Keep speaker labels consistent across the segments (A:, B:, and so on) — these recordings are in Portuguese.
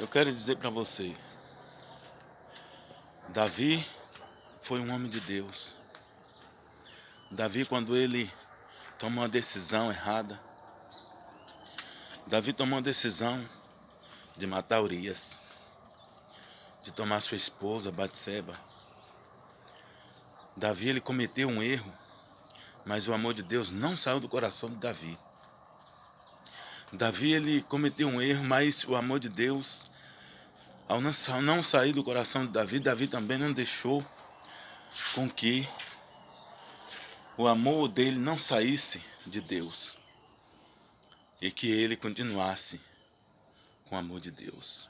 A: Eu quero dizer para você, Davi foi um homem de Deus. Davi, quando ele tomou uma decisão errada, Davi tomou uma decisão de matar Urias, de tomar sua esposa, Batseba. Davi, ele cometeu um erro, mas o amor de Deus não saiu do coração de Davi. Davi, ele cometeu um erro, mas o amor de Deus, ao não sair do coração de Davi, Davi também não deixou com que o amor dele não saísse de Deus e que ele continuasse com o amor de Deus.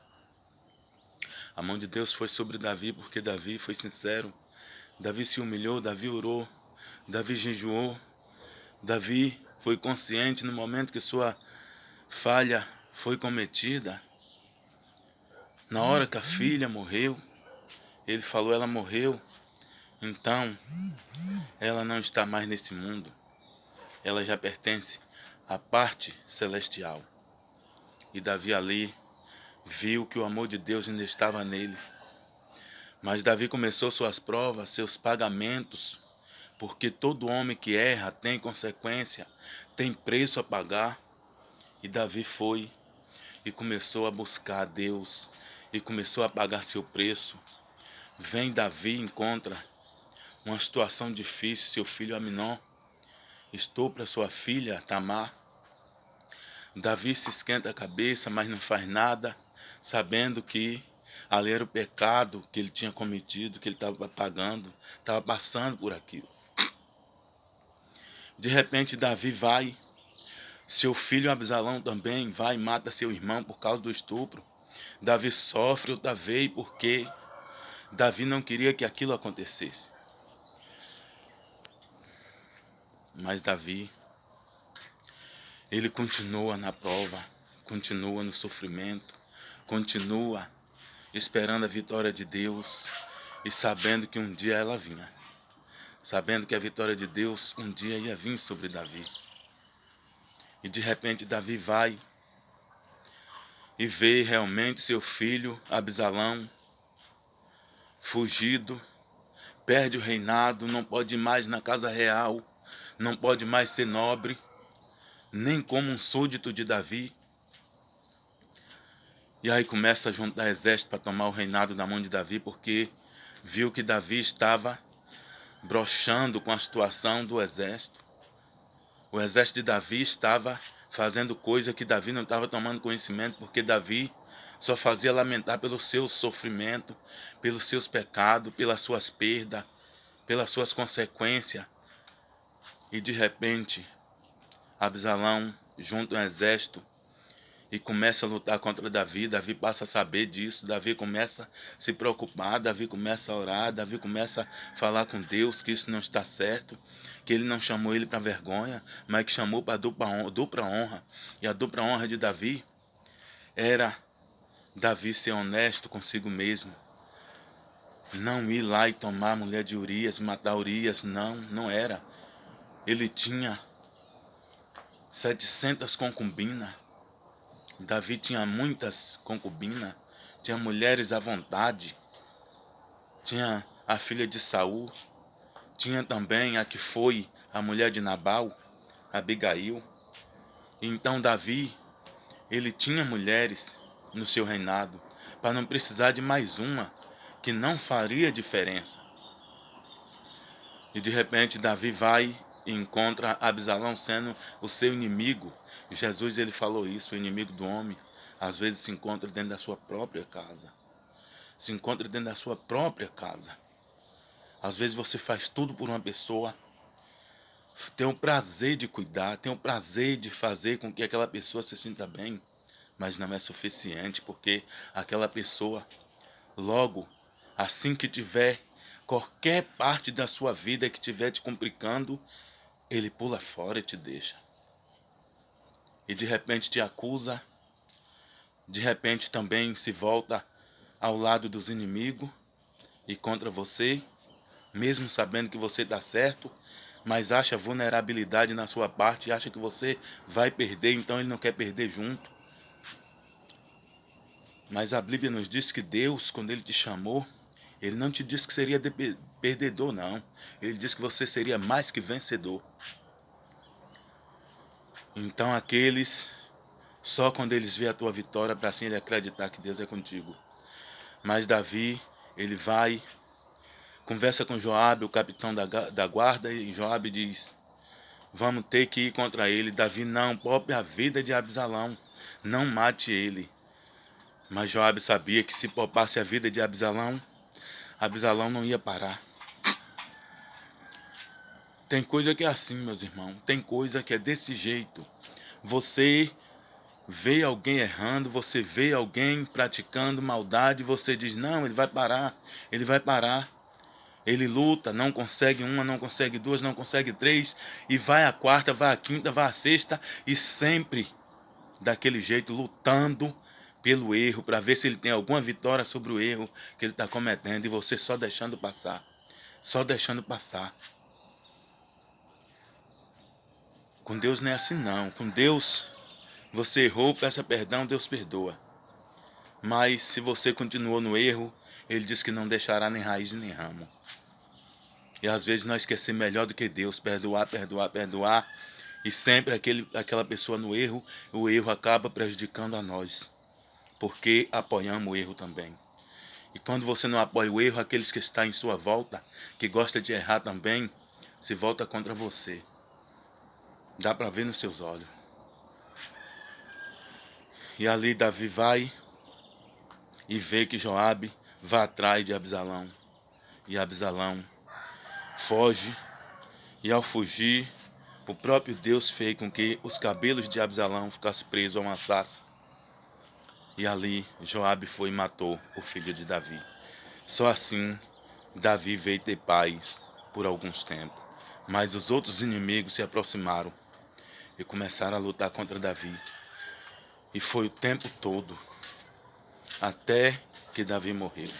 A: A mão de Deus foi sobre Davi porque Davi foi sincero, Davi se humilhou, Davi orou, Davi jejuou, Davi foi consciente no momento que sua falha foi cometida. Na hora que a filha morreu, ele falou: ela morreu, então ela não está mais nesse mundo, ela já pertence à parte celestial. E Davi ali viu que o amor de Deus ainda estava nele. Mas Davi começou suas provas, seus pagamentos, porque todo homem que erra tem consequência, tem preço a pagar. E Davi foi e começou a buscar a Deus e começou a pagar seu preço. Vem Davi, encontra uma situação difícil, seu filho Aminon estupra sua filha Tamar. Davi se esquenta a cabeça, mas não faz nada, sabendo que ali era o pecado que ele tinha cometido, que ele estava pagando, estava passando por aquilo. De repente Davi vai, seu filho Absalão também vai e mata seu irmão por causa do estupro. Davi sofre outra vez porque Davi não queria que aquilo acontecesse. Mas Davi, ele continua na prova, continua no sofrimento, continua esperando a vitória de Deus e sabendo que um dia ela vinha. Sabendo que a vitória de Deus um dia ia vir sobre Davi. E de repente Davi vai e vê realmente seu filho Absalão fugido, perde o reinado, não pode ir mais na casa real, não pode mais ser nobre, nem como um súdito de Davi. E aí começa a juntar exército para tomar o reinado da mão de Davi, porque viu que Davi estava broxando com a situação do exército. O exército de Davi estava fazendo coisa que Davi não estava tomando conhecimento, porque Davi só fazia lamentar pelo seu sofrimento, pelos seus pecados, pelas suas perdas, pelas suas consequências. E de repente, Absalão junta um exército e começa a lutar contra Davi. Davi passa a saber disso, Davi começa a se preocupar, Davi começa a orar, Davi começa a falar com Deus que isso não está certo, que ele não chamou ele para vergonha, mas que chamou para dupla honra. E a dupla honra de Davi era Davi ser honesto consigo mesmo, não ir lá e tomar a mulher de Urias, matar Urias, não era. Ele tinha 700 concubinas. Davi tinha muitas concubinas, tinha mulheres à vontade, tinha a filha de Saul, tinha também a que foi a mulher de Nabal, Abigail. Então Davi, ele tinha mulheres no seu reinado, para não precisar de mais uma, que não faria diferença. E de repente Davi vai e encontra Absalão sendo o seu inimigo. Jesus, ele falou isso: o inimigo do homem às vezes se encontra dentro da sua própria casa. Se encontra dentro da sua própria casa. Às vezes você faz tudo por uma pessoa, tem o prazer de cuidar, tem o prazer de fazer com que aquela pessoa se sinta bem, mas não é suficiente, porque aquela pessoa, logo, assim que tiver qualquer parte da sua vida que estiver te complicando, ele pula fora e te deixa. E de repente te acusa, de repente também se volta ao lado dos inimigos e contra você, mesmo sabendo que você está certo, mas acha vulnerabilidade na sua parte e acha que você vai perder, então ele não quer perder junto. Mas a Bíblia nos diz que Deus, quando Ele te chamou, Ele não te disse que seria perdedor, não. Ele disse que você seria mais que vencedor. Então aqueles, só quando eles veem a tua vitória, para assim ele acreditar que Deus é contigo. Mas Davi, ele vai, conversa com Joabe, o capitão da guarda, e Joabe diz: vamos ter que ir contra ele. Davi: não, poupe a vida de Absalão, não mate ele. Mas Joabe sabia que se poupasse a vida de Absalão, Absalão não ia parar. Tem coisa que é assim, meus irmãos. Tem coisa que é desse jeito. Você vê alguém errando, você vê alguém praticando maldade, você diz: não, ele vai parar, ele vai parar. Ele luta, não consegue uma, não consegue duas, não consegue três, e vai à quarta, vai à quinta, vai à sexta, e sempre daquele jeito, lutando pelo erro, para ver se ele tem alguma vitória sobre o erro que ele está cometendo, e você só deixando passar, só deixando passar. Com Deus não é assim não. Com Deus, você errou, peça perdão, Deus perdoa. Mas se você continuou no erro, Ele diz que não deixará nem raiz nem ramo. E às vezes nós esquecemos melhor do que Deus, perdoar, perdoar, perdoar. E sempre aquela pessoa no erro, o erro acaba prejudicando a nós. Porque apoiamos o erro também. E quando você não apoia o erro, aqueles que estão em sua volta, que gostam de errar também, se volta contra você. Dá para ver nos seus olhos. E ali Davi vai e vê que Joabe vai atrás de Absalão. E Absalão foge. E ao fugir, o próprio Deus fez com que os cabelos de Absalão ficassem presos a uma sarça. E ali Joabe foi e matou o filho de Davi. Só assim Davi veio ter paz por alguns tempos. Mas os outros inimigos se aproximaram e começaram a lutar contra Davi. E foi o tempo todo, até que Davi morreu.